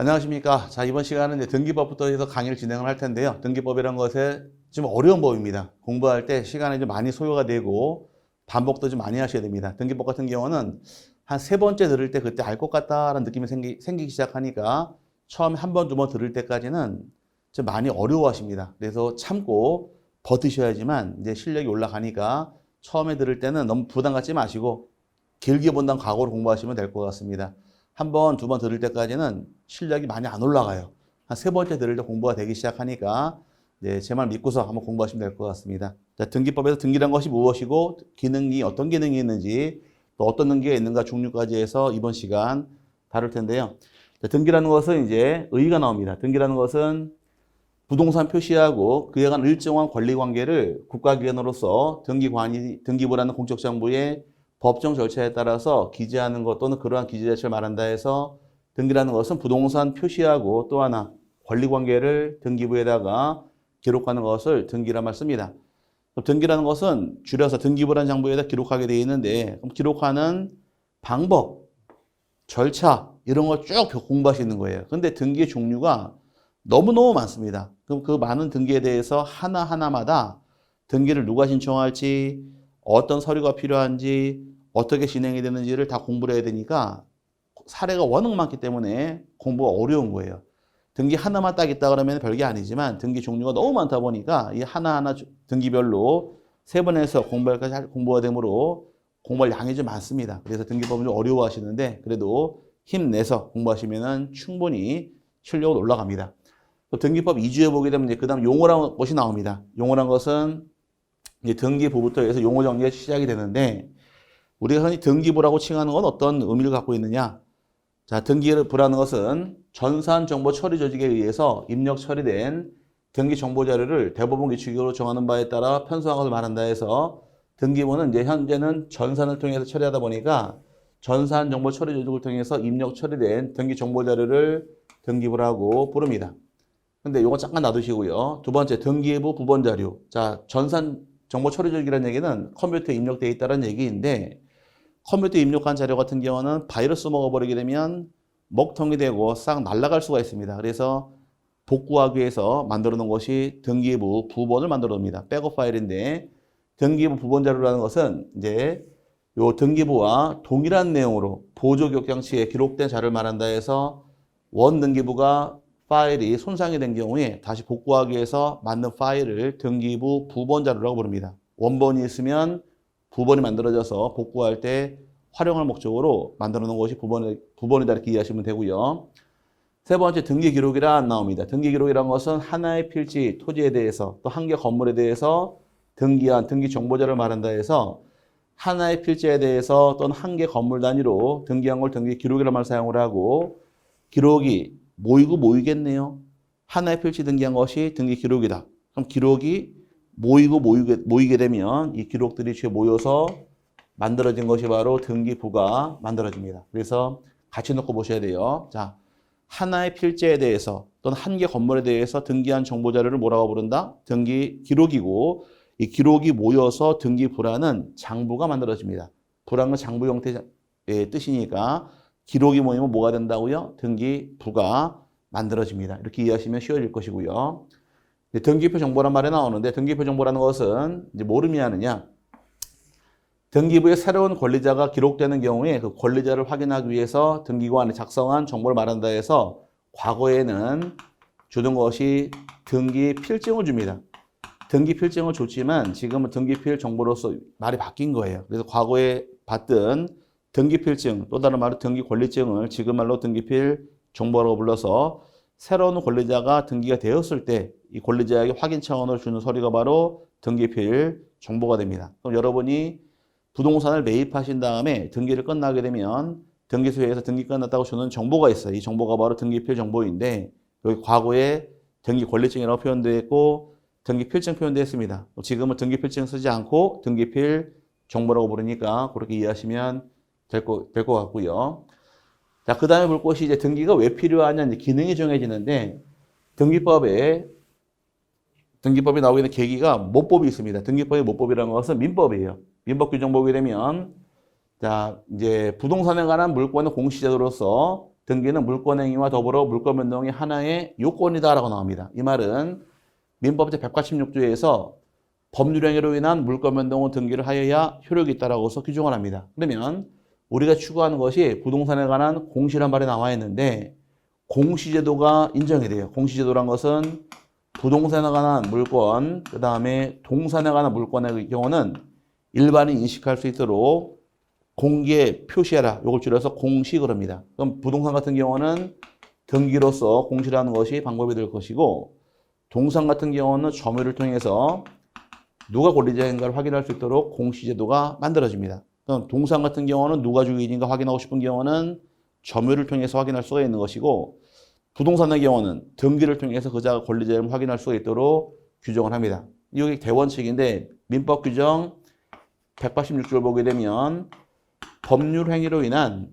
안녕하십니까. 자, 이번 시간은 이제 등기법부터 해서 강의를 진행을 할 텐데요. 등기법이라는 것에 좀 어려운 법입니다. 공부할 때 시간이 좀 많이 소요가 되고 반복도 좀 많이 하셔야 됩니다. 등기법 같은 경우는 한 세 번째 들을 때 그때 알 것 같다라는 느낌이 생기기 시작하니까 처음에 한 번, 두 번 들을 때까지는 좀 많이 어려워하십니다. 그래서 참고 버티셔야지만 이제 실력이 올라가니까 처음에 들을 때는 너무 부담 갖지 마시고 길게 본다는 각오로 공부하시면 될 것 같습니다. 한 번, 두 번 들을 때까지는 실력이 많이 안 올라가요. 한 세 번째 들을 때 공부가 되기 시작하니까 제 말 믿고서 한번 공부하시면 될 것 같습니다. 자, 등기법에서 등기란 것이 무엇이고 기능이 어떤 기능이 있는지 또 어떤 등기가 있는가 종류까지 해서 이번 시간 다룰 텐데요. 자, 등기라는 것은 이제 의의가 나옵니다. 등기라는 것은 부동산 표시하고 그에 관한 일정한 권리관계를 국가기관으로서 등기부라는 공적장부에 법정 절차에 따라서 기재하는 것 또는 그러한 기재 자체를 말한다 해서 등기라는 것은 부동산 표시하고 또 하나 권리관계를 등기부에다가 기록하는 것을 등기란 말 씁니다. 등기라는 것은 줄여서 등기부라는 장부에다 기록하게 되어 있는데 그럼 기록하는 방법, 절차 이런 걸 쭉 공부하시는 거예요. 근데 등기의 종류가 너무너무 많습니다. 그럼 그 많은 등기에 대해서 하나하나마다 등기를 누가 신청할지 어떤 서류가 필요한지 어떻게 진행이 되는지를 다 공부를 해야 되니까 사례가 워낙 많기 때문에 공부가 어려운 거예요. 등기 하나만 딱 있다 그러면 별게 아니지만 등기 종류가 너무 많다 보니까 이 하나하나 등기별로 세 번에서 공부가 되므로 공부할 양이 좀 많습니다. 그래서 등기법은 좀 어려워하시는데 그래도 힘내서 공부하시면 충분히 실력은 올라갑니다. 또 등기법 2주에 보게 되면 그 다음 용어라는 것이 나옵니다. 용어란 것은 이제 등기부부터 해서 용어 정리가 시작이 되는데 우리가 흔히 등기부라고 칭하는 건 어떤 의미를 갖고 있느냐? 자, 등기부라는 것은 전산정보 처리 조직에 의해서 입력 처리된 등기 정보 자료를 대법원 규칙으로 정하는 바에 따라 편성한 것을 말한다 해서 등기부는 이제 현재는 전산을 통해서 처리하다 보니까 전산정보 처리 조직을 통해서 입력 처리된 등기 정보 자료를 등기부라고 부릅니다. 근데 이거 잠깐 놔두시고요. 두 번째, 등기부 부본 자료. 자, 전산 정보 처리 조직이라는 얘기는 컴퓨터에 입력되어 있다는 얘기인데 컴퓨터에 입력한 자료 같은 경우는 바이러스 먹어버리게 되면 먹통이 되고 싹 날아갈 수가 있습니다. 그래서 복구하기 위해서 만들어 놓은 것이 등기부 부본을 만들어 놉니다. 백업 파일인데 등기부 부본 자료라는 것은 이제 요 등기부와 동일한 내용으로 보조격장치에 기록된 자료를 말한다 해서 원 등기부가 파일이 손상이 된 경우에 다시 복구하기 위해서 만든 파일을 등기부 부본 자료라고 부릅니다. 원본이 있으면 부본이 만들어져서 복구할 때 활용할 목적으로 만들어 놓은 것이 부본이다 이렇게 이해하시면 되고요. 세 번째, 등기 기록이라 안 나옵니다. 등기 기록이라는 것은 하나의 필지, 토지에 대해서 또 한 개 건물에 대해서 등기한 등기 정보자를 말한다 해서 하나의 필지에 대해서 또는 한 개 건물 단위로 등기한 걸 등기 기록이라는 말을 사용을 하고 기록이 모이고 모이겠네요. 하나의 필지 등기한 것이 등기 기록이다. 그럼 기록이 모이게 되면 이 기록들이 뒤에 모여서 만들어진 것이 바로 등기부가 만들어집니다. 그래서 같이 놓고 보셔야 돼요. 자, 하나의 필지에 대해서 또는 한 개 건물에 대해서 등기한 정보 자료를 뭐라고 부른다? 등기 기록이고 이 기록이 모여서 등기부라는 장부가 만들어집니다. 부라는 건 장부 형태의 뜻이니까 기록이 모이면 뭐가 된다고요? 등기부가 만들어집니다. 이렇게 이해하시면 쉬워질 것이고요. 등기표 정보란 말이 나오는데 등기표 정보라는 것은 이제 뭘 의미하느냐? 등기부에 새로운 권리자가 기록되는 경우에 그 권리자를 확인하기 위해서 등기관이 작성한 정보를 말한다 해서 과거에는 주던 것이 등기 필증을 줍니다. 등기 필증을 줬지만 지금은 등기필 정보로서 말이 바뀐 거예요. 그래서 과거에 받던 등기 필증, 또 다른 말로 등기 권리증을 지금 말로 등기필 정보라고 불러서 새로운 권리자가 등기가 되었을 때 이 권리자에게 확인 차원으로 주는 서류가 바로 등기필 정보가 됩니다. 그럼 여러분이 부동산을 매입하신 다음에 등기를 끝나게 되면 등기소에서 등기 끝났다고 주는 정보가 있어요. 이 정보가 바로 등기필 정보인데 여기 과거에 등기 권리증이라고 표현되어 있고 등기 필증 표현되어 있습니다. 지금은 등기 필증 쓰지 않고 등기필 정보라고 부르니까 그렇게 이해하시면 될 것 같고요. 자, 그 다음에 볼 것이 이제 등기가 왜 필요하냐, 이제 기능이 정해지는데 등기법이 나오게 된 계기가 모법이 있습니다. 등기법의 모법이라는 것은 민법이에요. 민법 규정 보게 되면 자, 이제 부동산에 관한 물권의 공시제도로서 등기는 물권행위와 더불어 물권 변동이 하나의 요건이다라고 나옵니다. 이 말은 민법 제186조에서 법률행위로 인한 물권 변동은 등기를 하여야 효력이 있다라고 해서 규정을 합니다. 그러면 우리가 추구하는 것이 부동산에 관한 공시란 말이 나와 있는데 공시제도가 인정이 돼요. 공시제도란 것은 부동산에 관한 물권, 그 다음에 동산에 관한 물권의 경우는 일반인 인식할 수 있도록 공기에 표시해라. 이걸 줄여서 공시를 합니다. 그럼 부동산 같은 경우는 등기로서 공시라는 것이 방법이 될 것이고 동산 같은 경우는 점유를 통해서 누가 권리자인가를 확인할 수 있도록 공시제도가 만들어집니다. 그럼 동산 같은 경우는 누가 주인인가 확인하고 싶은 경우는 점유를 통해서 확인할 수가 있는 것이고 부동산의 경우는 등기를 통해서 그자가 권리자임을 확인할 수가 있도록 규정을 합니다. 이게 대원칙인데 민법 규정 186조를 보게 되면 법률 행위로 인한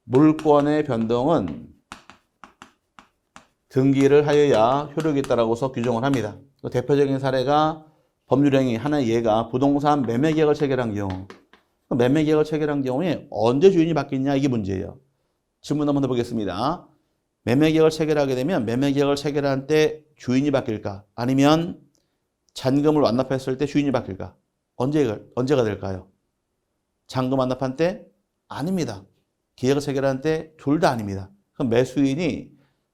물권의 변동은 등기를 하여야 효력이 있다라고서 규정을 합니다. 대표적인 사례가 법률행위 하나의 예가 부동산 매매계약을 체결한 경우. 매매계약을 체결한 경우에 언제 주인이 바뀌냐 이게 문제예요. 질문 한번 해보겠습니다. 매매계약을 체결하게 되면 매매계약을 체결한 때 주인이 바뀔까? 아니면 잔금을 완납했을 때 주인이 바뀔까? 언제가 될까요? 잔금 완납한 때? 아닙니다. 계약을 체결한 때 둘 다 아닙니다. 그럼 매수인이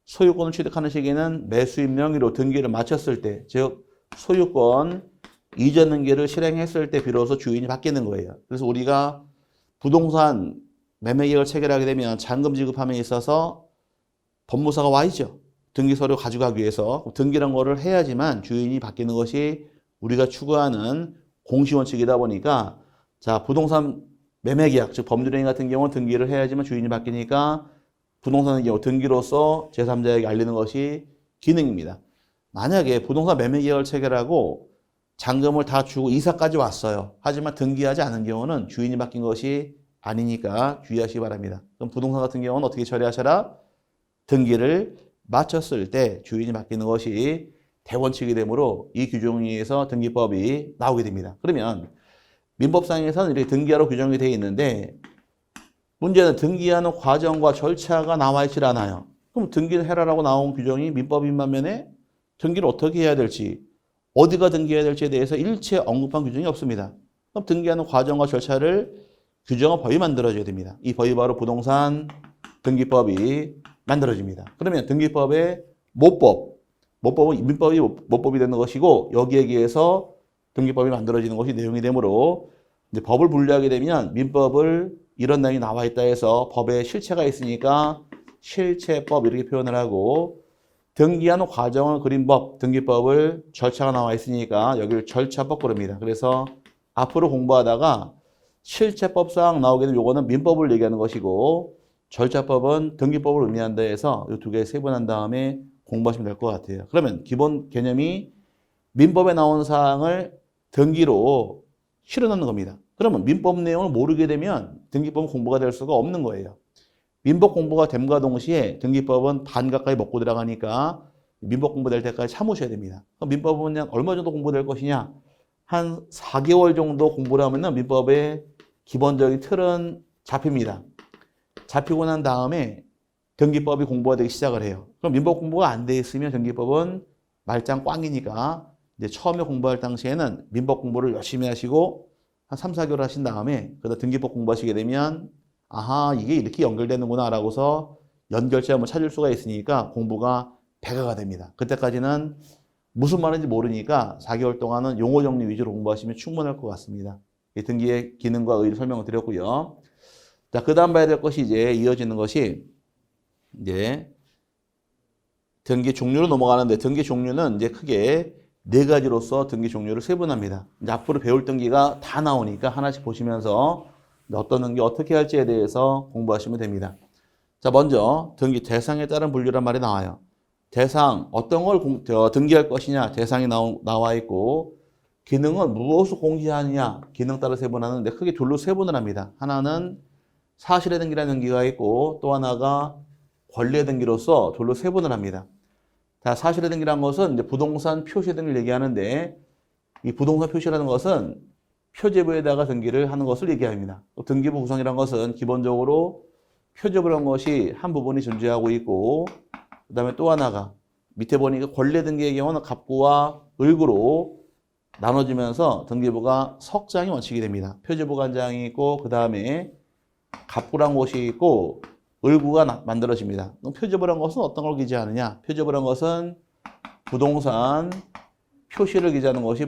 소유권을 취득하는 시기는 매수인 명의로 등기를 마쳤을 때, 즉 소유권 이전 등기를 실행했을 때 비로소 주인이 바뀌는 거예요. 그래서 우리가 부동산 매매계약을 체결하게 되면 잔금 지급함에 있어서 법무사가 와 있죠. 등기 서류 가져가기 위해서 등기란 거를 해야지만 주인이 바뀌는 것이 우리가 추구하는 공시원칙이다 보니까 자 부동산 매매계약 즉 법률행위 같은 경우는 등기를 해야지만 주인이 바뀌니까 부동산의 경우 등기로서 제3자에게 알리는 것이 기능입니다. 만약에 부동산 매매계약을 체결하고 잔금을 다 주고 이사까지 왔어요. 하지만 등기하지 않은 경우는 주인이 바뀐 것이 아니니까 주의하시기 바랍니다. 그럼 부동산 같은 경우는 어떻게 처리하셔라? 등기를 마쳤을 때 주인이 바뀌는 것이 대원칙이 되므로 이 규정에 의해서 등기법이 나오게 됩니다. 그러면 민법상에서는 이렇게 등기하러 규정이 되어 있는데 문제는 등기하는 과정과 절차가 나와 있질 않아요. 그럼 등기를 해라라고 나온 규정이 민법인 반면에 등기를 어떻게 해야 될지 어디가 등기해야 될지에 대해서 일체 언급한 규정이 없습니다. 그럼 등기하는 과정과 절차를 규정한 법이 만들어져야 됩니다. 이 법이 바로 부동산 등기법이 만들어집니다. 그러면 등기법의 모법은 민법이 모법이 되는 것이고 여기에 의해서 등기법이 만들어지는 것이 내용이 되므로 이제 법을 분류하게 되면 민법을 이런 내용이 나와 있다 해서 법에 실체가 있으니까 실체법 이렇게 표현을 하고 등기하는 과정을 그린 법, 등기법을 절차가 나와 있으니까 여기를 절차법 그럽니다. 그래서 앞으로 공부하다가 실체법상 나오게 되면 요거는 민법을 얘기하는 것이고 절차법은 등기법을 의미한다 해서 이 두 개 세분한 다음에 공부하시면 될 것 같아요. 그러면 기본 개념이 민법에 나온 사항을 등기로 실어넣는 겁니다. 그러면 민법 내용을 모르게 되면 등기법은 공부가 될 수가 없는 거예요. 민법 공부가 됨과 동시에 등기법은 반 가까이 먹고 들어가니까 민법 공부될 때까지 참으셔야 됩니다. 민법은 그냥 얼마 정도 공부될 것이냐? 한 4개월 정도 공부를 하면 민법의 기본적인 틀은 잡힙니다. 잡히고 난 다음에 등기법이 공부가 되기 시작을 해요. 그럼 민법 공부가 안 돼 있으면 등기법은 말짱 꽝이니까 이제 처음에 공부할 당시에는 민법 공부를 열심히 하시고 한 3, 4개월 하신 다음에 그다음 등기법 공부하시게 되면 아하 이게 이렇게 연결되는구나 라고서 연결점을 찾을 수가 있으니까 공부가 배가가 됩니다. 그때까지는 무슨 말인지 모르니까 4개월 동안은 용어 정리 위주로 공부하시면 충분할 것 같습니다. 이 등기의 기능과 의의를 설명을 드렸고요. 자, 그 다음 봐야 될 것이 이제 이어지는 것이 이제 등기 종류로 넘어가는데 등기 종류는 이제 크게 4가지로서 등기 종류를 세분합니다. 이제 앞으로 배울 등기가 다 나오니까 하나씩 보시면서 어떤 등기 어떻게 할지에 대해서 공부하시면 됩니다. 자, 먼저 등기 대상에 따른 분류란 말이 나와요. 대상, 어떤 걸 등기할 것이냐 대상이 나와 있고 기능은 무엇을 공시하느냐 기능 따라 세분하는데 크게 둘로 세분을 합니다. 하나는 사실의 등기라는 등기가 있고 또 하나가 권리의 등기로서 둘로 세분을 합니다. 자, 사실의 등기라는 것은 이제 부동산 표시 등을 얘기하는데 이 부동산 표시라는 것은 표제부에다가 등기를 하는 것을 얘기합니다. 등기부 구성이라는 것은 기본적으로 표제부라는 것이 한 부분이 존재하고 있고, 그 다음에 또 하나가 밑에 보니까 권리 등기의 경우는 갑구와 을구로 나눠지면서 등기부가 석장이 원칙이 됩니다. 표제부가 한 장이 있고 그 다음에 갑구란 것이 있고 을구가 만들어집니다. 그럼 표제부란 것은 어떤 걸 기재하느냐? 표제부란 것은 부동산 표시를 기재하는 것이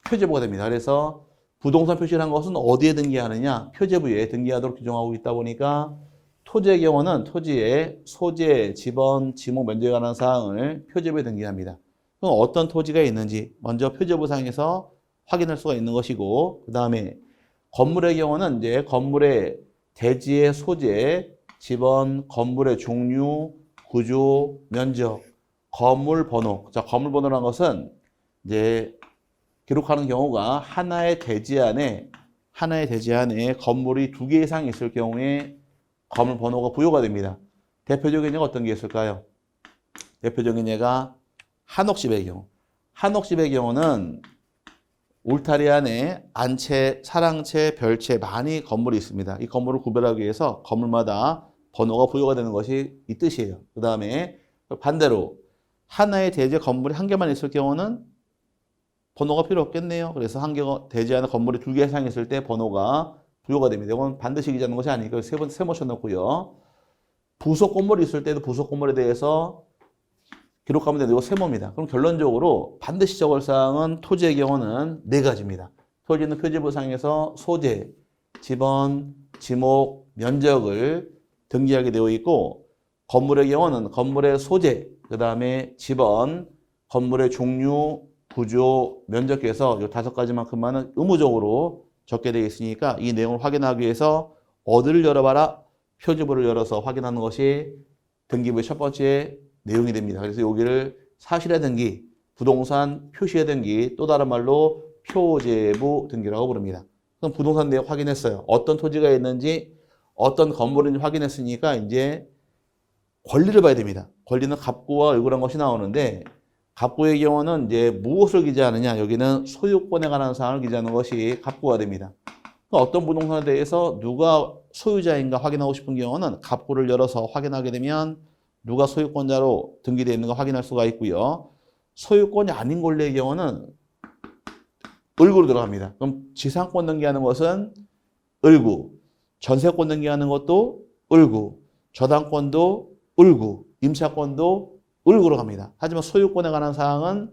표제부가 됩니다. 그래서 부동산 표시를 한 것은 어디에 등기하느냐? 표제부에 등기하도록 규정하고 있다 보니까 토지의 경우는 토지의 소재, 지번, 지목, 면적에 관한 사항을 표제부에 등기합니다. 그럼 어떤 토지가 있는지 먼저 표제부상에서 확인할 수가 있는 것이고, 그 다음에 건물의 경우는 이제 건물의 대지의 소재, 지번, 건물의 종류, 구조, 면적, 건물 번호. 자, 건물 번호라는 것은 이제 기록하는 경우가 하나의 대지 안에 건물이 2개 이상 있을 경우에 건물 번호가 부여가 됩니다. 대표적인 예가 어떤 게 있을까요? 대표적인 예가 한옥집의 경우. 한옥집의 경우는 울타리 안에 안채, 사랑채, 별채 많이 건물이 있습니다. 이 건물을 구별하기 위해서 건물마다 번호가 부여가 되는 것이 이 뜻이에요. 그 다음에 반대로 하나의 대지에 건물이 한 개만 있을 경우는 번호가 필요 없겠네요. 그래서 한 개가 대지 안에 건물이 2개 이상 있을 때 번호가 부여가 됩니다. 이건 반드시 기재하는 것이 아니니까 세 모셔놓고요. 부속 건물이 있을 때도 부속 건물에 대해서 기록하면 되고 세모입니다. 그럼 결론적으로 반드시 적을 사항은 토지의 경우는 4가지입니다. 토지는 표제부상에서 소재, 지번, 지목, 면적을 등기하게 되어 있고, 건물의 경우는 건물의 소재, 그 다음에 지번, 건물의 종류, 구조, 면적에서 이 5가지만큼만은 의무적으로 적게 되어 있으니까 이 내용을 확인하기 위해서 어디를 열어봐라? 표제부를 열어서 확인하는 것이 등기부의 첫 번째 내용이 됩니다. 그래서 여기를 사실의 등기, 부동산 표시의 등기, 또 다른 말로 표제부 등기라고 부릅니다. 그럼 부동산 내역 확인했어요. 어떤 토지가 있는지, 어떤 건물인지 확인했으니까 이제 권리를 봐야 됩니다. 권리는 갑구와 을구란 것이 나오는데, 갑구의 경우는 이제 무엇을 기재하느냐? 여기는 소유권에 관한 사항을 기재하는 것이 갑구가 됩니다. 어떤 부동산에 대해서 누가 소유자인가 확인하고 싶은 경우는 갑구를 열어서 확인하게 되면 누가 소유권자로 등기되어 있는가 확인할 수가 있고요. 소유권이 아닌 권리의 경우는 을구로 들어갑니다. 그럼 지상권 등기하는 것은 을구, 전세권 등기하는 것도 을구, 저당권도 을구, 임차권도 을구로 갑니다. 하지만 소유권에 관한 사항은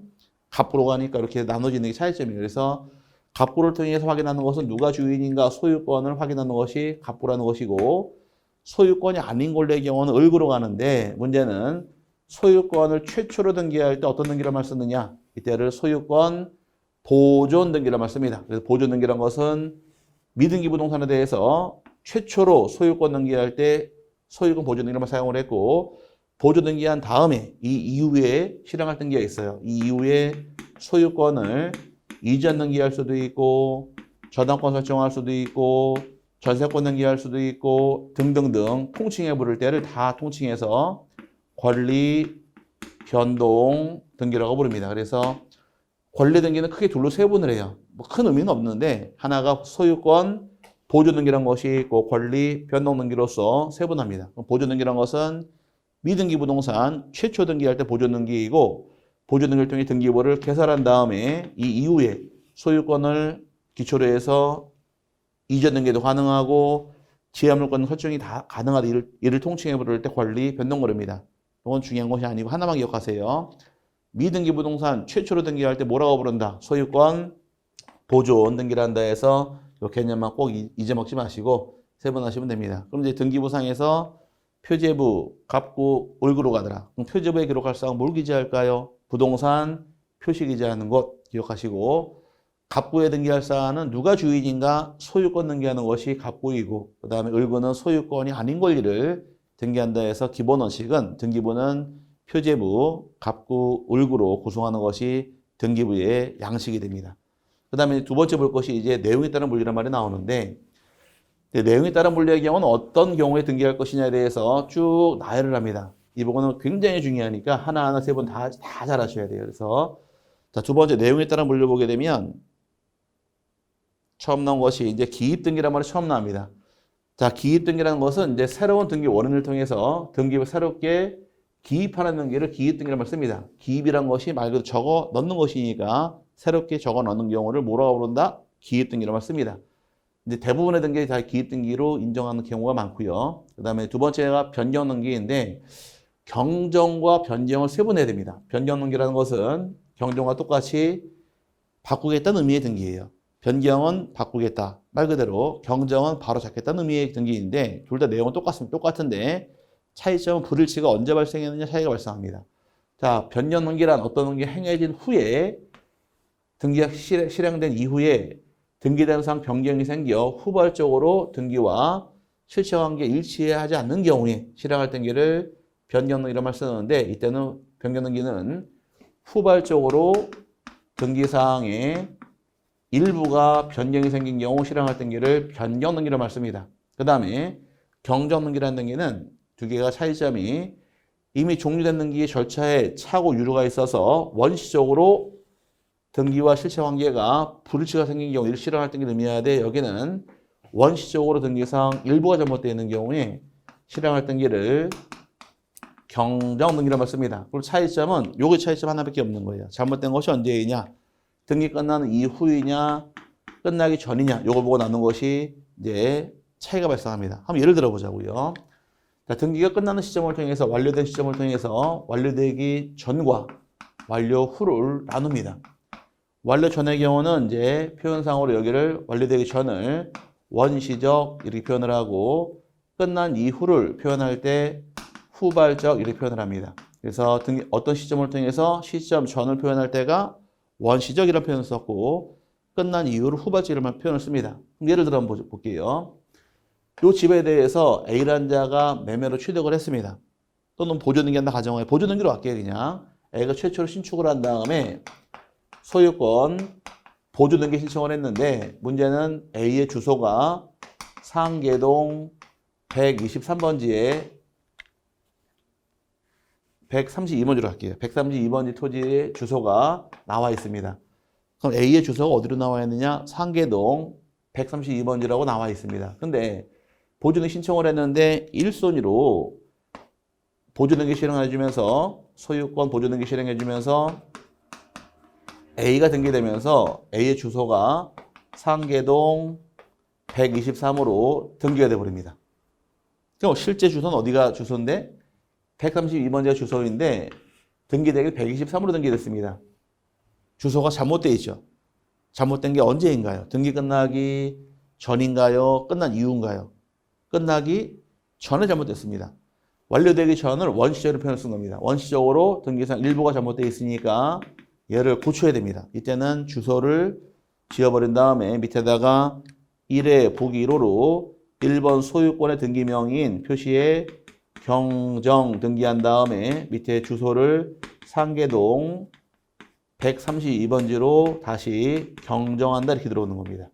갑구로 가니까 이렇게 나눠지는 게 차이점이에요. 그래서 갑구를 통해서 확인하는 것은 누가 주인인가 소유권을 확인하는 것이 갑구라는 것이고, 소유권이 아닌 권리의 경우는 을구로 가는데, 문제는 소유권을 최초로 등기할 때 어떤 등기란 말 쓰느냐? 이때를 소유권 보존 등기란 말 씁니다. 그래서 보존 등기란 것은 미등기 부동산에 대해서 최초로 소유권 등기할 때 소유권 보존 등기란 말 사용을 했고, 보존 등기한 다음에 이 이후에 실행할 등기가 있어요. 이 이후에 소유권을 이전 등기할 수도 있고, 저당권 설정할 수도 있고, 전세권 등기할 수도 있고 등등등 통칭해 부를 때를 다 통칭해서 권리 변동 등기라고 부릅니다. 그래서 권리 등기는 크게 둘로 세분을 해요. 뭐 큰 의미는 없는데 하나가 소유권 보존 등기라는 것이 있고 권리 변동 등기로서 세분합니다. 보존 등기라는 것은 미등기 부동산 최초 등기할 때 보존 등기이고, 보존 등기를 통해 등기부를 개설한 다음에 이 이후에 소유권을 기초로 해서 이전 등기도 가능하고 지하물권 설정이 다 가능하다. 이를 통칭해 부를 때 권리 변동거래입니다. 이건 중요한 것이 아니고 하나만 기억하세요. 미등기 부동산 최초로 등기할 때 뭐라고 부른다? 소유권 보존 등기를 한다 해서 이 개념만 꼭 잊어먹지 마시고 세분하시면 됩니다. 그럼 이제 등기부상에서 표제부, 갑구, 을구로 가더라. 그럼 표제부에 기록할 사항 뭘 기재할까요? 부동산 표시 기재하는 것 기억하시고, 갑구에 등기할 사항은 누가 주인인가 소유권 등기하는 것이 갑구이고, 그 다음에 을구는 소유권이 아닌 권리를 등기한다 해서 기본 원칙은 등기부는 표제부, 갑구, 을구로 구성하는 것이 등기부의 양식이 됩니다. 그 다음에 두 번째 볼 것이 이제 내용에 따른 분리란 말이 나오는데, 내용에 따른 분리의 경우는 어떤 경우에 등기할 것이냐에 대해서 쭉 나열을 합니다. 이 부분은 굉장히 중요하니까 하나하나 세 번 다 잘 하셔야 돼요. 그래서 자, 두 번째 내용에 따른 분리를 보게 되면 처음 나온 것이 이제 기입등기란 말이 처음 나옵니다. 자, 기입등기라는 것은 이제 새로운 등기 원인을 통해서 등기를 새롭게 기입하는 등기를 기입등기라는 말 씁니다. 기입이란 것이 말 그대로 적어 넣는 것이니까 새롭게 적어 넣는 경우를 뭐라고 부른다? 기입등기라는 말 씁니다. 이제 대부분의 등기 다 기입등기로 인정하는 경우가 많고요. 그 다음에 두 번째가 변경등기인데 경정과 변경을 세분해야 됩니다. 변경등기라는 것은 경정과 똑같이 바꾸겠다는 의미의 등기예요. 변경은 바꾸겠다. 말 그대로 경정은 바로 잡겠다는 의미의 등기인데 둘 다 내용은 똑같은데 차이점은 불일치가 언제 발생했느냐 차이가 발생합니다. 자, 변경 등기란 어떤 등기 행해진 후에 등기가 실행된 이후에 등기 대상 변경이 생겨 후발적으로 등기와 실체 관계 일치하지 않는 경우에 실행할 등기를 변경 등기란 말 쓰는데 이때는 변경 등기는 후발적으로 등기사항에 일부가 변경이 생긴 경우 실행할 등기를 변경 등기로 말습니다. 그 다음에 경정 등기라는 등기는 두 개가 차이점이 이미 종료된 등기 절차에 착오 유료가 있어서 원시적으로 등기와 실체 관계가 불일치가 생긴 경우 이를 실행할 등기를 의미하되 여기는 원시적으로 등기상 일부가 잘못되어 있는 경우에 실행할 등기를 경정 등기로 말습니다. 그리고 차이점은 요게 차이점 하나밖에 없는 거예요. 잘못된 것이 언제이냐? 등기 끝나는 이후이냐, 끝나기 전이냐, 요거 보고 나눈 것이 이제 차이가 발생합니다. 한번 예를 들어 보자고요. 자, 등기가 끝나는 시점을 통해서 완료된 시점을 통해서 완료되기 전과 완료 후를 나눕니다. 완료 전의 경우는 이제 표현상으로 여기를 완료되기 전을 원시적 이렇게 표현을 하고 끝난 이후를 표현할 때 후발적 이렇게 표현을 합니다. 그래서 등기 어떤 시점을 통해서 시점 전을 표현할 때가 원시적이라는 표현을 썼고 끝난 이후를 후발적이라는 표현을 씁니다. 예를 들어 한번 볼게요. 이 집에 대해서 A라는 자가 매매로 취득을 했습니다. 또는 보조등기한다 가정하에 보조등기로 할게요. 그냥 A가 최초로 신축을 한 다음에 소유권 보조등기 신청을 했는데 문제는 A의 주소가 상계동 123번지에 132번지로 할게요. 132번지 토지의 주소가 나와 있습니다. 그럼 A의 주소가 어디로 나와 있느냐? 상계동 132번지라고 나와 있습니다. 근데 보조등기 신청을 했는데 1순위로 보조등기 실행해주면서 소유권 보조등기 실행해주면서 A가 등기되면서 A의 주소가 상계동 123으로 등기가 돼버립니다. 그럼 실제 주소는 어디가 주소인데? 132번지가 주소인데 등기되기 123으로 등기됐습니다. 주소가 잘못되어 있죠. 잘못된 게 언제인가요? 등기 끝나기 전인가요? 끝난 이후인가요? 끝나기 전에 잘못됐습니다. 완료되기 전을 원시적으로 표현을 쓴 겁니다. 원시적으로 등기상 일부가 잘못되어 있으니까 얘를 고쳐야 됩니다. 이때는 주소를 지워버린 다음에 밑에다가 1회 보기 1호로 1번 소유권의 등기명인 표시에 경정 등기한 다음에 밑에 주소를 상계동 132번지로 다시 경정한다 이렇게 들어오는 겁니다.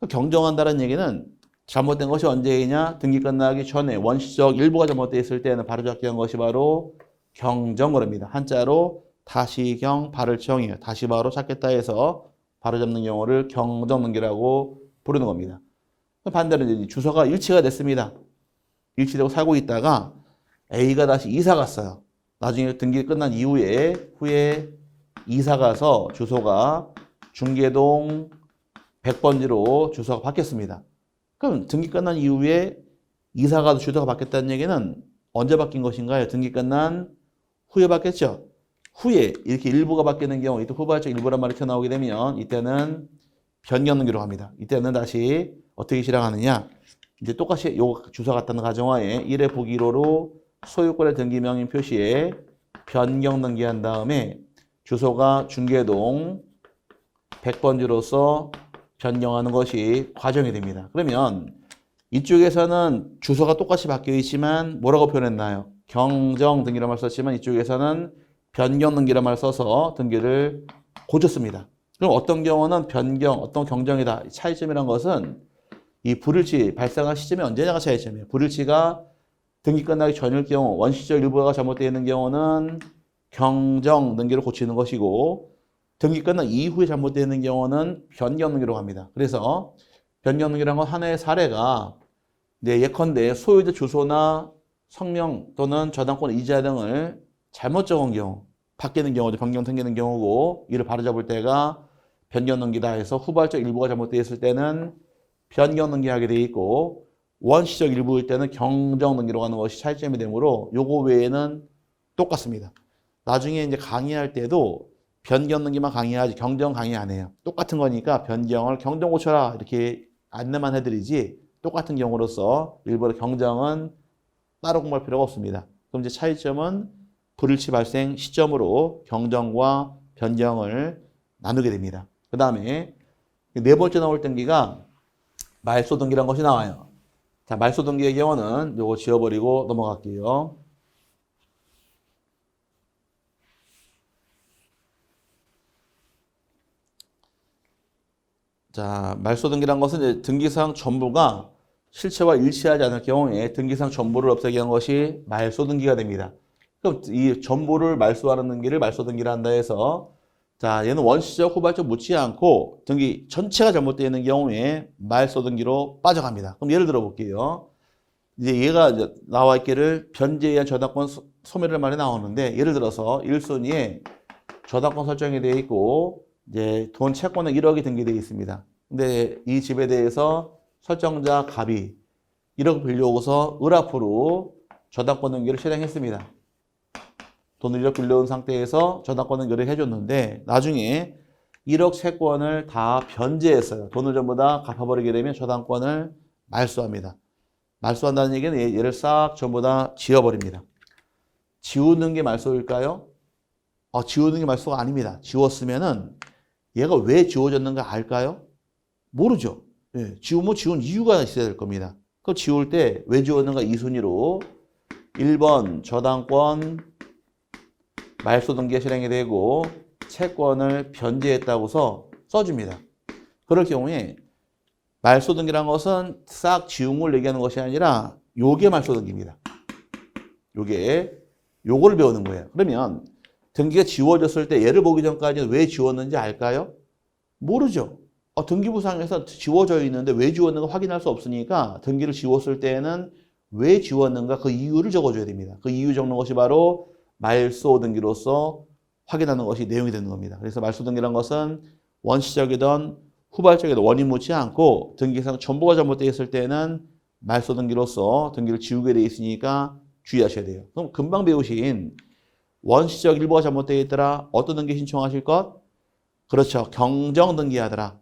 경정한다는 얘기는 잘못된 것이 언제이냐? 등기 끝나기 전에 원시적 일부가 잘못되어 있을 때는 바로잡기 한 것이 바로 경정거래입니다. 한자로 다시경 바를정이에요. 다시 바로 찾겠다 해서 바로잡는 경우를 경정등기라고 부르는 겁니다. 반대로 이제 주소가 일치가 됐습니다. 일치되고 살고 있다가 A가 다시 이사 갔어요. 나중에 등기 끝난 후에 이사 가서 주소가 중계동 100번지로 주소가 바뀌었습니다. 그럼 등기 끝난 이후에 이사 가서 주소가 바뀌었다는 얘기는 언제 바뀐 것인가요? 등기 끝난 후에 바뀌었죠. 후에 이렇게 일부가 바뀌는 경우, 이때 후발적 일부란 말이 튀어나오게 되면 이때는 변경등기로 합니다. 이때는 다시 어떻게 실행하느냐? 이제 똑같이 요 주소 같다는 가정하에 1회 보기 1호로 소유권의 등기명인 표시에 변경 등기한 다음에 주소가 중계동 100번지로서 변경하는 것이 과정이 됩니다. 그러면 이쪽에서는 주소가 똑같이 바뀌어 있지만 뭐라고 표현했나요? 경정 등기란 말 썼지만 이쪽에서는 변경 등기란 말 써서 등기를 고쳤습니다. 그럼 어떤 경우는 변경, 어떤 경정이다. 차이점이란 것은 이 불일치 발생할 시점이 언제냐가 차이점이에요. 불일치가 등기 끝나기 전일 경우 원시적 일부가 잘못되어 있는 경우는 경정 등기를 고치는 것이고 등기 끝난 이후에 잘못되어 있는 경우는 변경 등기로 합니다. 그래서 변경 등기라는 건 하나의 사례가 네, 예컨대 소유자 주소나 성명 또는 저당권 이자 등을 잘못 적은 경우, 바뀌는 경우죠. 변경 생기는 경우고, 이를 바로잡을 때가 변경 등기다 해서 후발적 일부가 잘못되어 있을 때는 변경 등기하게 되어 있고, 원시적 일부일 때는 경정 등기로 가는 것이 차이점이 되므로 요거 외에는 똑같습니다. 나중에 이제 강의할 때도 변경 등기만 강의하지 경정 강의 안 해요. 똑같은 거니까 변경을 경정 고쳐라 이렇게 안내만 해드리지 똑같은 경우로서 일부러 경정은 따로 공부할 필요가 없습니다. 그럼 이제 차이점은 불일치 발생 시점으로 경정과 변경을 나누게 됩니다. 그 다음에 네 번째 나올 등기가 말소 등기라는 것이 나와요. 자, 말소 등기의 경우는 요거 지워버리고 넘어갈게요. 자, 말소 등기란 것은 이제 등기사항 전부가 실체와 일치하지 않을 경우에 등기사항 전부를 없애게 한 것이 말소 등기가 됩니다. 그럼 이 전부를 말소하는 등기를 말소 등기를 한다 해서 자, 얘는 원시적, 후발적 묻지 않고 등기 전체가 잘못되어 있는 경우에 말소 등기로 빠져갑니다. 그럼 예를 들어 볼게요. 이제 얘가 이제 나와 있기를 변제에 의한 저당권 소멸을 말이 나오는데 예를 들어서 1순위에 저당권 설정이 되어 있고 이제 돈 채권은 1억이 등기되어 있습니다. 근데 이 집에 대해서 설정자 갑이 1억 빌려오고서 을 앞으로 저당권 등기를 실행했습니다. 돈을 1억 빌려온 상태에서 저당권 등기를 해줬는데 나중에 1억 채권을 다 변제했어요. 돈을 전부 다 갚아버리게 되면 저당권을 말소합니다. 말소한다는 얘기는 얘를 싹 전부 다 지워버립니다. 지우는 게 말소일까요? 지우는 게 말소가 아닙니다. 지웠으면은 얘가 왜 지워졌는가 알까요? 모르죠. 예, 지우면 지운 이유가 있어야 될 겁니다. 그럼 지울 때 왜 지웠는가 2순위로 1번 저당권 말소 등기가 실행이 되고 채권을 변제했다고서 써줍니다. 그럴 경우에 말소 등기라는 것은 싹 지운 걸 얘기하는 것이 아니라 요게 말소 등기입니다. 요거를 배우는 거예요. 그러면 등기가 지워졌을 때 얘를 보기 전까지는 왜 지웠는지 알까요? 모르죠. 등기부상에서 지워져 있는데 왜 지웠는가 확인할 수 없으니까 등기를 지웠을 때는 왜 지웠는가 그 이유를 적어줘야 됩니다. 그 이유 적는 것이 바로 말소 등기로서 확인하는 것이 내용이 되는 겁니다. 그래서 말소 등기란 것은 원시적이든 후발적이든 원인 묻지 않고 등기상 전부가 잘못되어 있을 때는 말소 등기로서 등기를 지우게 되어 있으니까 주의하셔야 돼요. 그럼 금방 배우신 원시적 일부가 잘못되어 있더라. 어떤 등기 신청하실 것? 그렇죠. 경정 등기하더라.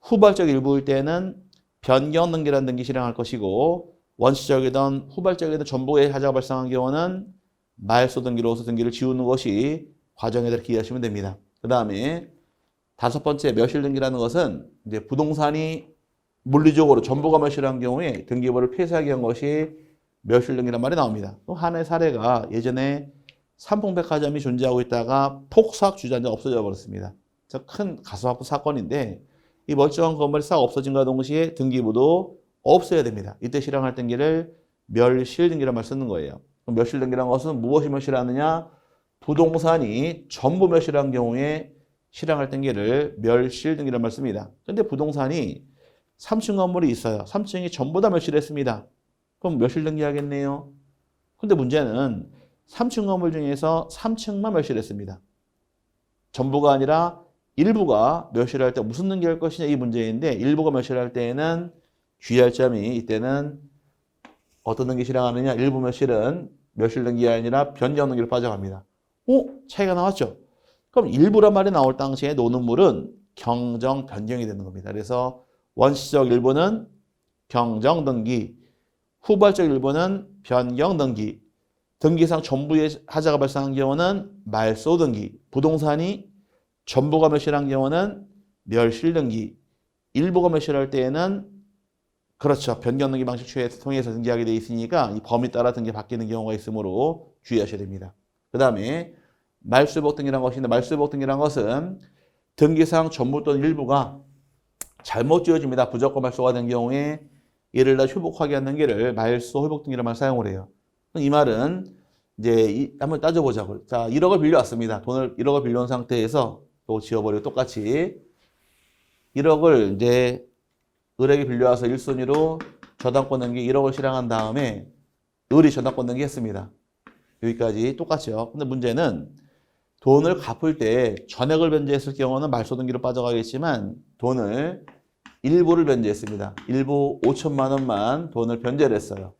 후발적 일부일 때는 변경 등기라는 등기 실행할 것이고 원시적이든 후발적이든 전부의 하자가 발생한 경우는 말소 등기로서 등기를 지우는 것이 과정에 대해 기억하시면 됩니다. 그 다음에 다섯 번째 멸실 등기라는 것은 이제 부동산이 물리적으로 전부가 멸실한 경우에 등기부를 폐쇄하게 한 것이 멸실 등기란 말이 나옵니다. 또 하나의 사례가 예전에 삼풍백화점이 존재하고 있다가 폭삭 주저앉아 없어져 버렸습니다. 큰 가슴 아픈 사건인데 이 멀쩡한 건물이 싹 없어진과 동시에 등기부도 없어야 됩니다. 이때 실행할 등기를 멸실 등기란 말 쓰는 거예요. 멸실 등기란 것은 무엇이 멸실하느냐? 부동산이 전부 멸실한 경우에 실행할 등기를 멸실 등기란 말 씁니다. 근데 부동산이 3층 건물이 있어요. 3층이 전부 다 멸실했습니다. 그럼 멸실 등기하겠네요. 근데 문제는 3층 건물 중에서 3층만 멸실했습니다. 전부가 아니라 일부가 멸실할 때 무슨 등기할 것이냐 이 문제인데 일부가 멸실할 때에는 주의할 점이 이때는 어떤 등기 실행하느냐 일부 멸실은 멸실 등기가 아니라 변경 등기로 빠져갑니다. 차이가 나왔죠? 그럼 일부란 말이 나올 당시에 노는 물은 경정 변경이 되는 겁니다. 그래서 원시적 일부는 경정 등기, 후발적 일부는 변경 등기, 등기상 전부의 하자가 발생한 경우는 말소 등기, 부동산이 전부가 멸실한 경우는 멸실 등기, 일부가 멸실할 때에는 그렇죠. 변경 등기 방식 통해서 등기하게 되어 있으니까 이 범위 따라 등기 바뀌는 경우가 있으므로 주의하셔야 됩니다. 그 다음에 말소회복 등기라는 것이 있는데 말소회복 등기라는 것은 등기상 전부 또는 일부가 잘못 지어집니다. 부적법 말소가 된 경우에 이를 다 회복하게 하는 등기를 말소 회복 등기라는 말 사용을 해요. 이 말은 이제 한번 따져보자고요. 자, 1억을 빌려왔습니다. 돈을 1억을 빌려온 상태에서 또 지워버리고 똑같이 1억을 이제 을에게 빌려와서 1순위로 저당권 등기 1억을 실행한 다음에 을이 저당권 등기 했습니다. 여기까지 똑같죠. 근데 문제는 돈을 갚을 때 전액을 변제했을 경우는 말소 등기로 빠져가겠지만 돈을 일부를 변제했습니다. 일부 5천만 원만 돈을 변제를 했어요.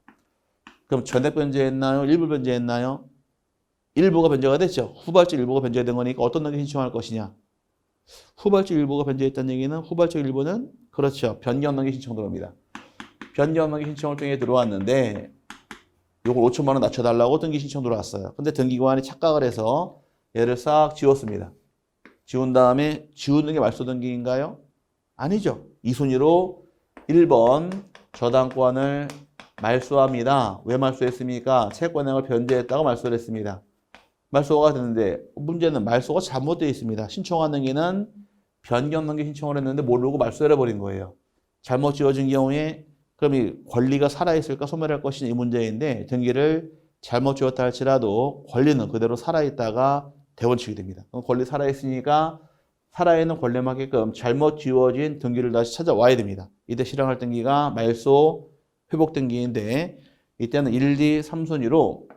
그럼 전액 변제했나요? 일부 변제했나요? 일부가 변제가 됐죠. 후발적 일부가 변제된 거니까 어떤 등기 신청할 것이냐. 후발적 일부가 변제했다는 얘기는 후발적 일부는 그렇죠. 변경 등기 신청 들어옵니다. 변경 등기 신청을 통해 들어왔는데 요걸 5천만 원 낮춰달라고 등기 신청 들어왔어요. 근데 등기관이 착각을 해서 얘를 싹 지웠습니다. 지운 다음에 지우는 게 말소 등기인가요? 아니죠. 이 순위로 1번 저당권을 말소합니다. 왜 말소했습니까? 채권액을 변제했다고 말소를 했습니다. 말소가 됐는데 문제는 말소가 잘못되어 있습니다. 신청한 등기는 변경 등기 신청을 했는데 모르고 말소를 해버린 거예요. 잘못 지어진 경우에 그럼 이 권리가 살아있을까 소멸할 것이냐 이 문제인데 등기를 잘못 지었다 할지라도 권리는 그대로 살아있다가 대원칙이 됩니다. 그럼 권리 살아있으니까 살아있는 권리에 맞게끔 잘못 지워진 등기를 다시 찾아와야 됩니다. 이때 실행할 등기가 말소 회복 등기인데 이때는 1, 2, 3순위로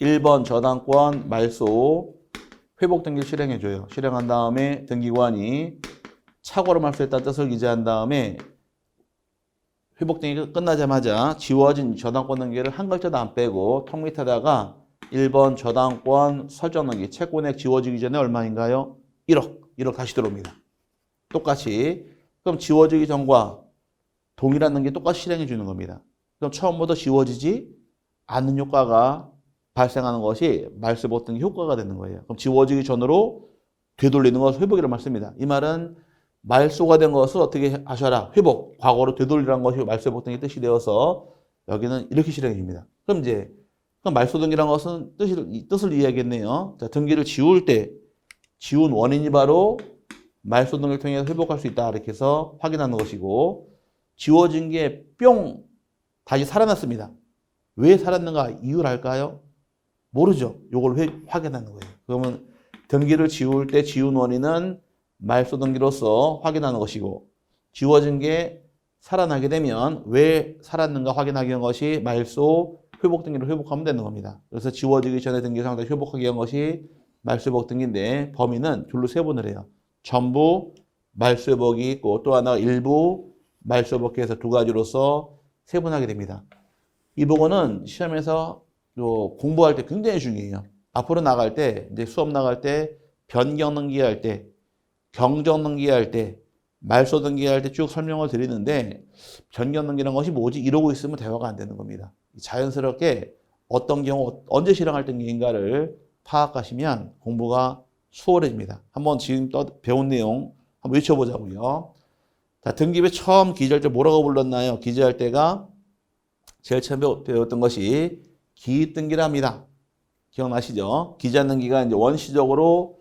1번 저당권 말소 회복 등기를 실행해줘요. 실행한 다음에 등기관이 착오로 말소했다는 뜻을 기재한 다음에 회복 등기가 끝나자마자 지워진 저당권 등기를 한 글자도 안 빼고 턱 밑에다가 1번 저당권 설정 등기 채권액 지워지기 전에 얼마인가요? 1억 다시 들어옵니다. 똑같이 그럼 지워지기 전과 동일한 등기 똑같이 실행해 주는 겁니다. 그럼 처음부터 지워지지 않는 효과가 발생하는 것이 말소 회복 등기 효과가 되는 거예요. 그럼 지워지기 전으로 되돌리는 것을 회복이라고 말씀입니다. 이 말은 말소가 된 것을 어떻게 하셔라? 회복, 과거로 되돌리라는 것이 말소 회복 등기 뜻이 되어서 여기는 이렇게 실행해 줍니다. 그럼 이제 말소 등기라는 것은 뜻을 이해하겠네요. 자, 등기를 지울 때 지운 원인이 바로 말소 등기를 통해서 회복할 수 있다. 이렇게 해서 확인하는 것이고 지워진 게 뿅 다시 살아났습니다. 왜 살았는가 이유를 알까요? 모르죠. 이걸 확인하는 거예요. 그러면 등기를 지울 때 지운 원인은 말소 등기로서 확인하는 것이고 지워진 게 살아나게 되면 왜 살았는가 확인하기 위한 것이 말소 회복 등기로 회복하면 되는 겁니다. 그래서 지워지기 전에 등기 상태 회복하기 위한 것이 말소 회복 등기인데 범위는 둘로 세분을 해요. 전부 말소 회복이 있고 또 하나 일부 말소 회복해서 두 가지로서 세분하게 됩니다. 이 부분은 시험에서 공부할 때 굉장히 중요해요. 앞으로 나갈 때 이제 수업 나갈 때 변경 등기할 때 경정 등기할 때 말소 등기할 때 쭉 설명을 드리는데 변경 등기라는 것이 뭐지? 이러고 있으면 대화가 안 되는 겁니다. 자연스럽게 어떤 경우 언제 실행할 등기인가를 파악하시면 공부가 수월해집니다. 한번 지금 배운 내용 한번 외쳐보자고요. 자, 등기부에 처음 기재할 때 뭐라고 불렀나요? 기재할 때가 제일 처음 배웠던 것이 기입등기랍니다. 기억나시죠? 기재한 등기가 이제 원시적으로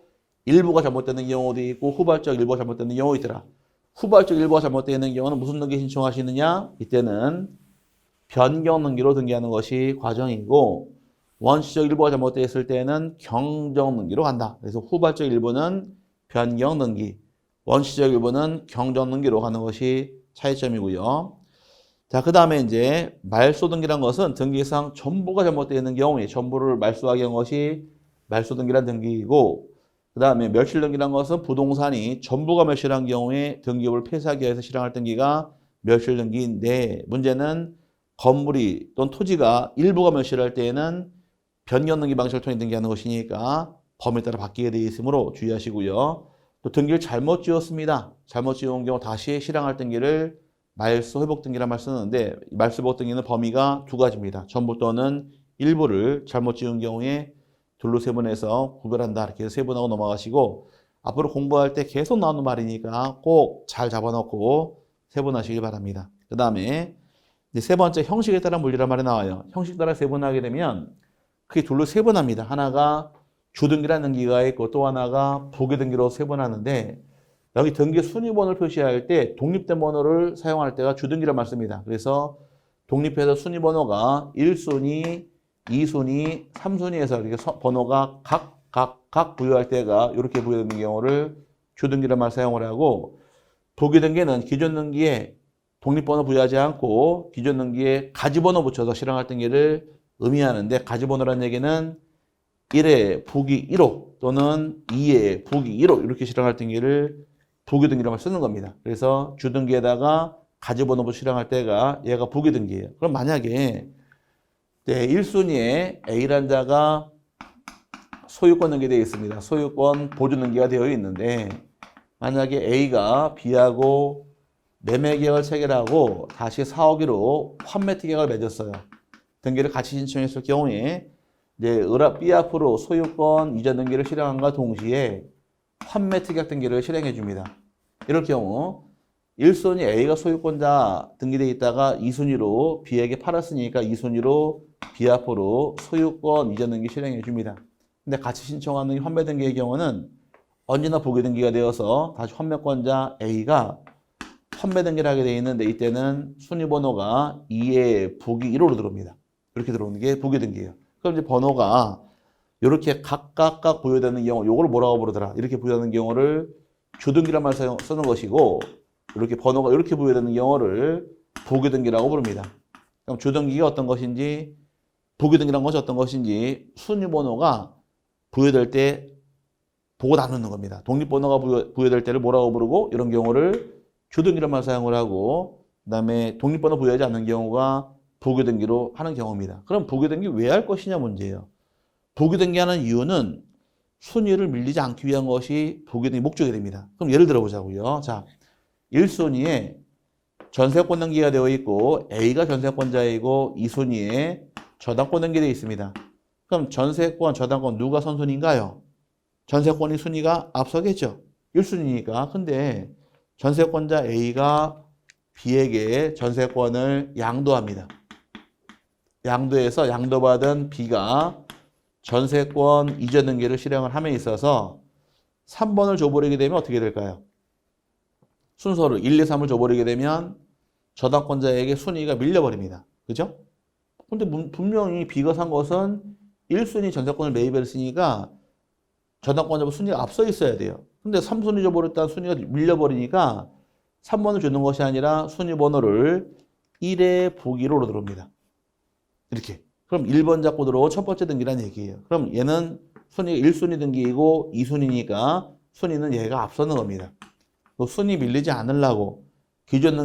일부가 잘못되는 경우도 있고 후발적 일부가 잘못되는 경우가 있더라. 후발적 일부가 잘못되는 경우는 무슨 등기 신청하시느냐? 이때는 변경 등기로 등기하는 것이 과정이고 원시적 일부가 잘못되어 있을 때는 경정 등기로 간다. 그래서 후발적 일부는 변경 등기, 원시적 일부는 경정 등기로 가는 것이 차이점이고요. 자, 그 다음에 이제 말소 등기란 것은 등기상 전부가 잘못되어 있는 경우에 전부를 말소하게 한 것이 말소 등기란 등기이고 그 다음에 멸실 등기란 것은 부동산이 전부가 멸실한 경우에 등기부를 폐쇄하기 위해서 실행할 등기가 멸실 등기인데 문제는 건물이 또는 토지가 일부가 멸실할 때에는 변경 등기 방식을 통해 등기하는 것이니까 범위에 따라 바뀌게 되어 있으므로 주의하시고요. 또 등기를 잘못 지었습니다. 잘못 지은 경우 다시 실행할 등기를 말소 회복 등기란 말 쓰는데 말소 회복 등기는 범위가 두 가지입니다. 전부 또는 일부를 잘못 지은 경우에 둘로 세분해서 구별한다. 이렇게 세분하고 넘어가시고 앞으로 공부할 때 계속 나오는 말이니까 꼭 잘 잡아놓고 세분하시길 바랍니다. 그 다음에 세 번째 형식에 따라 물리란 말이 나와요. 형식 따라 세분하게 되면 그게 둘로 세분합니다. 하나가 주등기라는 등기가 있고 또 하나가 부기등기로 세분하는데 여기 등기 순위번호를 표시할 때 독립된 번호를 사용할 때가 주등기란 말 씁니다. 그래서 독립해서 순위번호가 1순위, 2순위, 3순위에서 이렇게 번호가 각 부여할 때가 이렇게 부여되는 경우를 주등기란 말 사용을 하고 부기등기는 기존 등기에 독립번호 부여하지 않고 기존 등기에 가지번호 붙여서 실행할 등기를 의미하는데 가지번호라는 얘기는 1의 부기 1호 또는 2의 부기 1호 이렇게 실행할 등기를 부기등기라고 쓰는 겁니다. 그래서 주등기에다가 가지번호 실행할 때가 얘가 부기등기예요. 그럼 만약에 1순위에 A란 자가 소유권 등기되어 있습니다. 소유권 보존 등기가 되어 있는데 만약에 A가 B하고 매매 계약을 체결하고 다시 4억으로 환매 특약을 맺었어요. 등기를 같이 신청했을 경우에 이제 B 앞으로 소유권 이전 등기를 실행함과 동시에 환매 특약 등기를 실행해 줍니다. 이럴 경우 1순위 A가 소유권자 등기되어 있다가 2순위로 B에게 팔았으니까 2순위로 B 앞으로 소유권 이전 등기 실행해 줍니다. 근데 같이 신청하는 환매 등기의 경우는 언제나 부기 등기가 되어서 다시 환매권자 A가 환매 등기를 하게 되어 있는데 이때는 순위 번호가 2의 부기 1호로 들어옵니다. 이렇게 들어오는 게 부기 등기예요. 그럼 이제 번호가 이렇게 각각 부여되는 경우, 요걸 뭐라고 부르더라? 이렇게 부여되는 경우를 주등기란 말 쓰는 것이고, 이렇게 번호가 이렇게 부여되는 경우를 부기등기라고 부릅니다. 그럼 주등기가 어떤 것인지, 부기등기란 것이 어떤 것인지 순위 번호가 부여될 때 보고 나누는 겁니다. 독립번호가 부여될 때를 뭐라고 부르고, 이런 경우를 주등기란 말 사용을 하고, 그 다음에 독립번호 부여하지 않는 경우가 부기등기로 하는 경우입니다. 그럼 부기등기 왜 할 것이냐 문제예요. 부기등기하는 이유는 순위를 밀리지 않기 위한 것이 부기등기 목적이 됩니다. 그럼 예를 들어 보자고요. 자, 1순위에 전세권 등기가 되어 있고 A가 전세권자이고 2순위에 저당권 등기되어 있습니다. 그럼 전세권, 저당권 누가 선순위인가요? 전세권이 순위가 앞서겠죠. 1순위니까. 근데 전세권자 A가 B에게 전세권을 양도합니다. 양도해서 양도받은 B가 전세권 이전 등기를 실행을 함에 있어서 3번을 줘버리게 되면 어떻게 될까요? 순서를 1, 2, 3을 줘버리게 되면 저당권자에게 순위가 밀려버립니다. 그죠? 근데 분명히 B가 산 것은 1순위 전세권을 매입했으니까 저당권자보다 순위가 앞서 있어야 돼요. 근데 3순위 줘버렸다는 순위가 밀려버리니까 3번을 주는 것이 아니라 순위 번호를 1의 부기로로 들어옵니다. 이렇게. 그럼 1번 잡고 들어오고 첫 번째 등기란 얘기예요. 그럼 얘는 순위가 1순위 등기이고 2순위니까 순위는 얘가 앞서는 겁니다. 순위 밀리지 않으려고 기존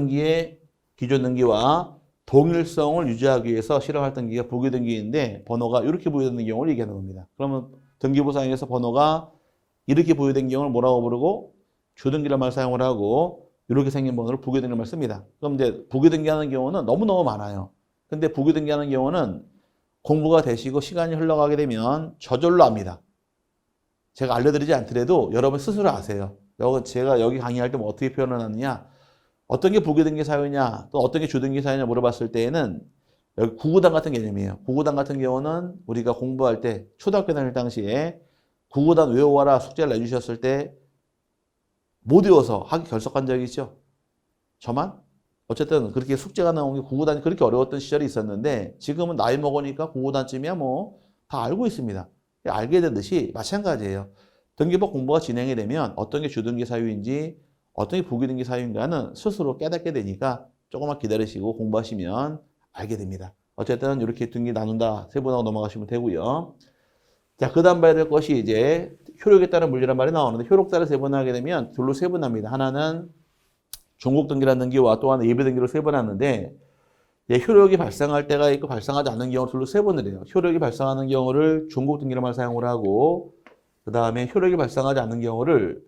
등기와 동일성을 유지하기 위해서 실행할 등기가 부기 등기인데 번호가 이렇게 부여되는 경우를 얘기하는 겁니다. 그러면 등기부상에서 번호가 이렇게 부여된 경우를 뭐라고 부르고 주등기란 말 사용을 하고 이렇게 생긴 번호를 부기 등기란 말 씁니다. 그럼 이제 부기 등기하는 경우는 너무너무 많아요. 근데 부기 등기하는 경우는 공부가 되시고 시간이 흘러가게 되면 저절로 압니다. 제가 알려드리지 않더라도 여러분 스스로 아세요. 제가 여기 강의할 때 뭐 어떻게 표현을 하느냐, 어떤 게 부기등기 사유냐, 또 어떤 게 주등기 사유냐 물어봤을 때에는 여기 구구단 같은 개념이에요. 구구단 같은 경우는 우리가 공부할 때 초등학교 다닐 당시에 구구단 외워와라 숙제를 내주셨을 때 못 외워서 하기 결석한 적이 있죠. 저만? 어쨌든 그렇게 숙제가 나온 게 구구단이 그렇게 어려웠던 시절이 있었는데 지금은 나이 먹으니까 구구단쯤이야 뭐 다 알고 있습니다. 알게 된 듯이 마찬가지예요. 등기법 공부가 진행이 되면 어떤 게 주등기 사유인지 어떤 게 부기등기 사유인가는 스스로 깨닫게 되니까 조금만 기다리시고 공부하시면 알게 됩니다. 어쨌든 이렇게 등기 나눈다 세분하고 넘어가시면 되고요. 자, 그 다음 봐야 될 것이 이제 효력에 따른 물리란 말이 나오는데 효력 따라 세분하게 되면 둘로 세분합니다. 하나는 종국 등기라는 등기와 또 하나 예비 등기로 세분하는데 효력이 발생할 때가 있고 발생하지 않는 경우 둘로 세분을 해요. 효력이 발생하는 경우를 종국 등기란 말 사용을 하고 그 다음에 효력이 발생하지 않는 경우를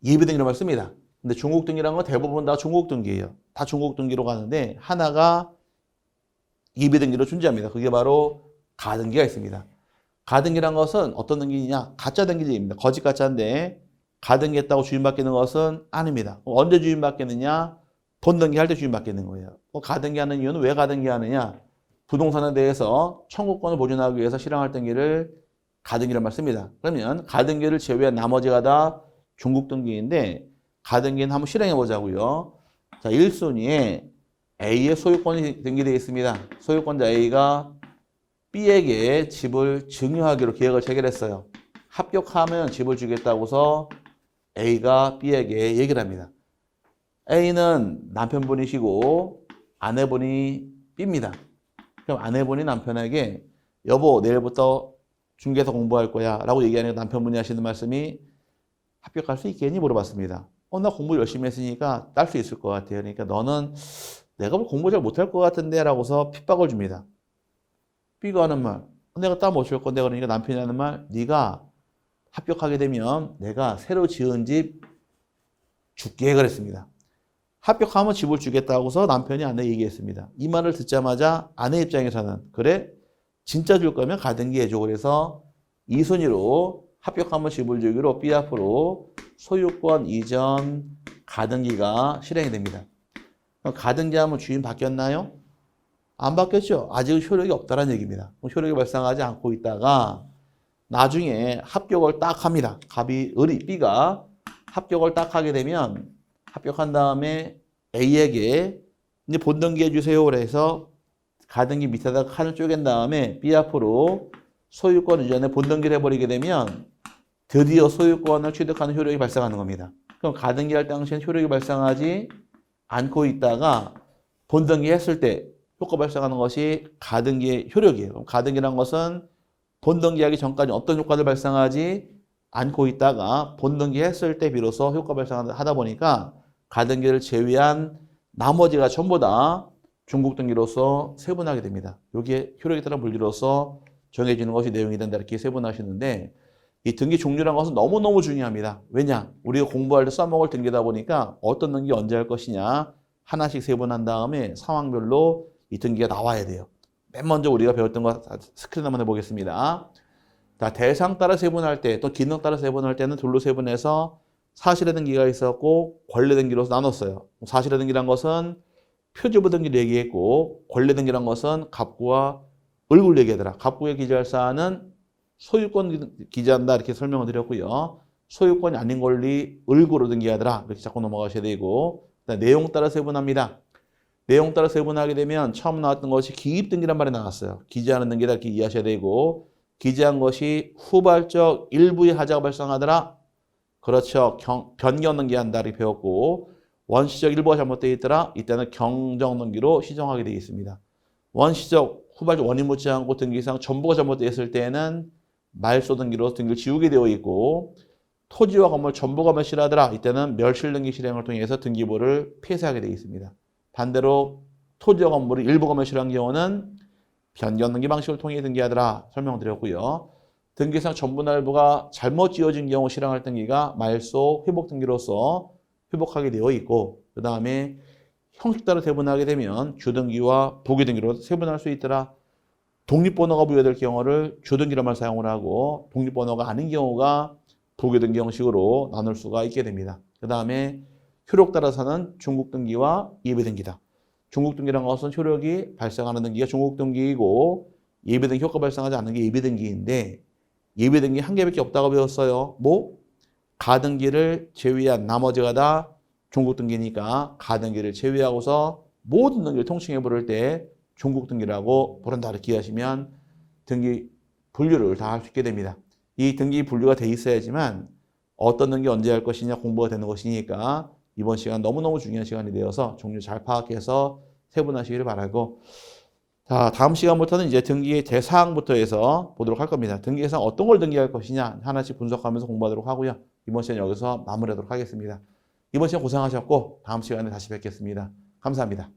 예비 등기란 말 씁니다. 근데 종국 등기라는 건 대부분 다 종국 등기예요. 다 종국 등기로 가는데 하나가 예비 등기로 존재합니다. 그게 바로 가등기가 있습니다. 가등기란 것은 어떤 등기냐? 가짜 등기입니다. 거짓 가짜인데 가등기했다고 주임받기는 것은 아닙니다. 언제 주임받겠느냐? 본등기할 때 주임받겠는 거예요. 가등기하는 이유는 왜 가등기하느냐? 부동산에 대해서 청구권을 보존하기 위해서 실행할 등기를 가등기란 말 씁니다. 그러면 가등기를 제외한 나머지가 다 종국 등기인데 가등기는 한번 실행해 보자고요. 자, 1순위에 A의 소유권이 등기되어 있습니다. 소유권자 A가 B에게 집을 증여하기로 계약을 체결했어요. 합격하면 집을 주겠다고서 A가 B에게 얘기를 합니다. A는 남편분이시고 아내분이 B입니다. 그럼 아내분이 남편에게 여보 내일부터 중개사 공부할 거야 라고 얘기하니까 남편분이 하시는 말씀이 합격할 수 있겠니? 물어봤습니다. 나 공부 열심히 했으니까 딸 수 있을 것 같아요. 그러니까 너는 내가 뭐 공부 잘 못할 것 같은데 라고서 핍박을 줍니다. B가 하는 말, 내가 딸 못 줄 건데 그러니까 남편이 하는 말, 네가 합격하게 되면 내가 새로 지은 집 줄게 그랬습니다. 합격하면 집을 주겠다고서 남편이 아내 얘기했습니다. 이 말을 듣자마자 아내 입장에서는 그래? 진짜 줄 거면 가등기 해줘. 그래서 이 순위로 합격하면 집을 주기로 B 앞으로 소유권 이전 가등기가 실행이 됩니다. 가등기하면 주인 바뀌었나요? 안 바뀌었죠. 아직은 효력이 없다는 얘기입니다. 효력이 발생하지 않고 있다가 나중에 합격을 딱 합니다. B가 합격을 딱 하게 되면 합격한 다음에 A에게 이제 본등기 해주세요. 그래서 가등기 밑에다가 칸을 쪼갠 다음에 B 앞으로 소유권 이전에 본등기를 해버리게 되면 드디어 소유권을 취득하는 효력이 발생하는 겁니다. 그럼 가등기 할 당시엔 효력이 발생하지 않고 있다가 본등기 했을 때 효과 발생하는 것이 가등기의 효력이에요. 그럼 가등기란 것은 본등기하기 전까지 어떤 효과를 발생하지 않고 있다가 본등기 했을 때 비로소 효과 발생하다 보니까 가등기를 제외한 나머지가 전부 다 중국 등기로서 세분하게 됩니다. 여기에 효력에 따른 분리로서 정해지는 것이 내용이 된다 이렇게 세분하시는데 이 등기 종류라는 것은 너무너무 중요합니다. 왜냐? 우리가 공부할 때 써먹을 등기다 보니까 어떤 등기 언제 할 것이냐 하나씩 세분한 다음에 상황별로 이 등기가 나와야 돼요. 맨 먼저 우리가 배웠던 거 스크린 한번 해보겠습니다. 자, 대상 따라 세분할 때 또 기능 따라 세분할 때는 둘로 세분해서 사실의 등기가 있었고 권리 등기로서 나눴어요. 사실의 등기란 것은 표지부 등기를 얘기했고 권리 등기란 것은 갑구와 을구를 얘기하더라. 갑구에 기재할 사안은 소유권 기재한다 이렇게 설명을 드렸고요. 소유권이 아닌 권리 을구로 등기하더라 이렇게 자꾸 넘어가셔야 되고 내용 따라 세분합니다. 내용 따라 세분하게 되면 처음 나왔던 것이 기입 등기란 말이 나왔어요. 기재하는 등기다 이렇게 이해하셔야 되고 기재한 것이 후발적 일부의 하자가 발생하더라. 그렇죠. 변경 등기한다 이렇게 배웠고 원시적 일부가 잘못되어 있더라. 이때는 경정 등기로 시정하게 되어 있습니다. 원시적 후발적 원인 묻지 않고 등기상 전부가 잘못되어 있을 때는 말소 등기로 등기를 지우게 되어 있고 토지와 건물 전부가 멸실하더라. 이때는 멸실 등기 실행을 통해서 등기부를 폐쇄하게 되어 있습니다. 반대로 토지와 건물이 일부가 멸실한 경우는 변경 등기 방식을 통해 등기하더라 설명드렸고요. 등기상 전부나 일부가 잘못 지어진 경우 실행할 등기가 말소 회복 등기로서 회복하게 되어 있고 그 다음에 형식 따라 세분하게 되면 주등기와 부기등기로 세분할 수 있더라. 독립번호가 부여될 경우를 주등기란 말 사용을 하고 독립번호가 아닌 경우가 부기등기 형식으로 나눌 수가 있게 됩니다. 그 다음에 효력 따라서는 중국등기와 예비등기다. 중국등기란 것은 효력이 발생하는 등기가 중국등기이고 예비등기 효과 발생하지 않는 게 예비등기인데 예비등기 한 개밖에 없다고 배웠어요. 뭐? 가등기를 제외한 나머지가 다 중국등기니까 가등기를 제외하고서 모든 등기를 통칭해 부를 때 중국등기라고 부른다 이렇게 이해하시면 등기 분류를 다 할 수 있게 됩니다. 이 등기 분류가 돼 있어야지만 어떤 등기 언제 할 것이냐 공부가 되는 것이니까 이번 시간 너무너무 중요한 시간이 되어서 종류 잘 파악해서 세분하시기를 바라고 자, 다음 시간부터는 이제 등기의 대상부터 해서 보도록 할 겁니다. 등기 대상 어떤 걸 등기할 것이냐 하나씩 분석하면서 공부하도록 하고요. 이번 시간 여기서 마무리하도록 하겠습니다. 이번 시간 고생하셨고 다음 시간에 다시 뵙겠습니다. 감사합니다.